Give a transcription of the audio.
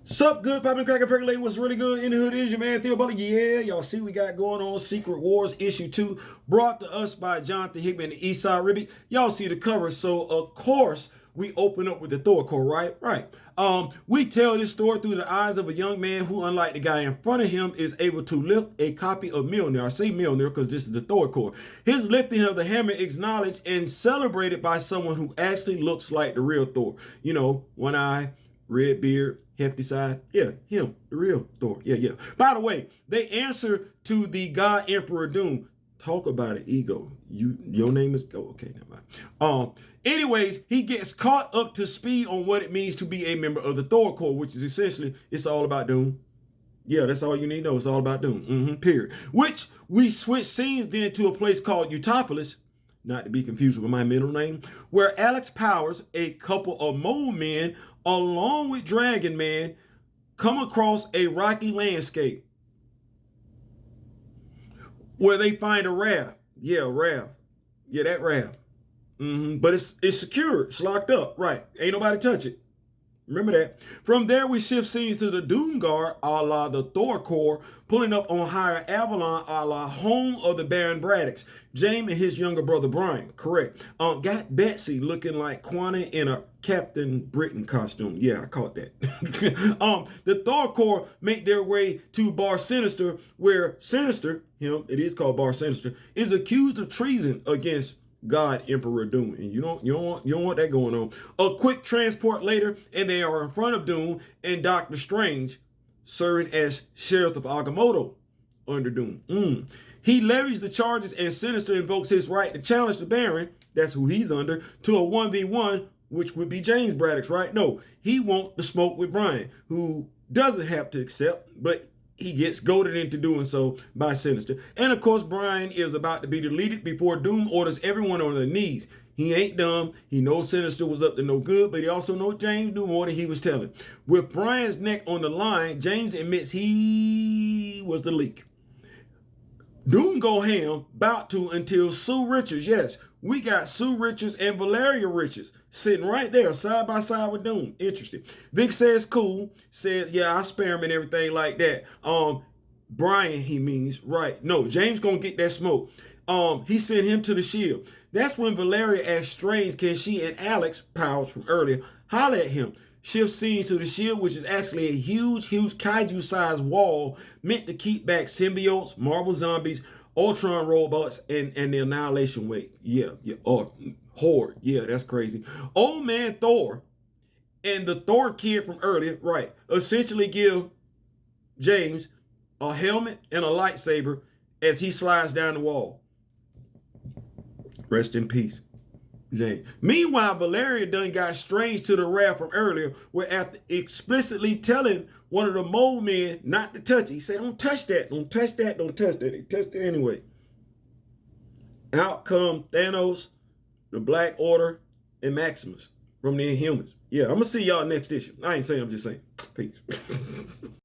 Sup, good poppin' crackin' percolating. What's really good in the hood is your man Diabolical. Yeah, y'all see we got going on Secret Wars issue 2, brought to us by Jonathan Hickman and Esad Ribic. Y'all see the cover, so of course we open up with the Thor Corps, right? Right. We tell this story through the eyes of a young man who, unlike the guy in front of him, is able to lift a copy of Mjolnir. I say Mjolnir because this is the Thor Corps. His lifting of the hammer acknowledged and celebrated by someone who actually looks like the real Thor. You know, one eye, red beard, hefty side. Yeah, him, the real Thor. Yeah. By the way, they answer to the God Emperor Doom. Talk about it, ego. Your name is okay, never mind. Anyways, he gets caught up to speed on what it means to be a member of the Thor Corps, which is essentially it's all about Doom. Yeah, that's all you need to know. It's all about Doom. Period. Which we switch scenes then to a place called Utopolis, not to be confused with my middle name, where Alex Powers, a couple of mole men, along with Dragon Man, come across a rocky landscape where they find a raft. Yeah, raft. Yeah, that raft. But it's secure. It's locked up. Right. Ain't nobody touch it. Remember that. From there, we shift scenes to the Doom Guard, a la the Thor Corps, pulling up on Higher Avalon, a la home of the Baron Braddocks. James and his younger brother, Brian. Correct. Got Betsy looking like Quana in a Captain Britain costume. Yeah, I caught that. The Thor Corps make their way to Bar Sinister, where Sinister, it is called Bar Sinister, is accused of treason against God Emperor Doom, and you don't want that going on. A quick transport later, and they are in front of Doom and Doctor Strange, serving as Sheriff of Agamotto under Doom. He levies the charges, and Sinister invokes his right to challenge the Baron, that's who he's under, to a 1v1, which would be James Braddocks, right? No, he wants the smoke with Brian, who doesn't have to accept, but he gets goaded into doing so by Sinister. And of course, Brian is about to be deleted before Doom orders everyone on their knees. He ain't dumb. He knows Sinister was up to no good, but he also knows James knew more than he was telling. With Brian's neck on the line, James admits he was the leak. Doom go ham, bout to until Sue Richards. Yes, we got Sue Richards and Valeria Richards sitting right there side by side with Doom. Interesting. Vic says cool. Said, yeah, I spare him and everything like that. Brian, he means, right. No, James gonna get that smoke. He sent him to the shield. That's when Valeria asks Strange, can she and Alex, Powers from earlier, holler at him. Shift scenes to the shield, which is actually a huge kaiju-sized wall meant to keep back symbiotes, Marvel zombies, Ultron robots, and the Annihilation Wave. Yeah. Or Horde. Yeah, that's crazy. Old man Thor and the Thor kid from earlier, right, essentially give James a helmet and a lightsaber as he slides down the wall. Rest in peace, James. Meanwhile, Valeria done got Strange to the raft from earlier, where after explicitly telling one of the mole men not to touch it, he said, don't touch that, don't touch that, don't touch that. He touched it anyway. Out come Thanos, the Black Order, and Maximus from the Inhumans. Yeah, I'm going to see y'all next issue. I ain't saying, I'm just saying. Peace.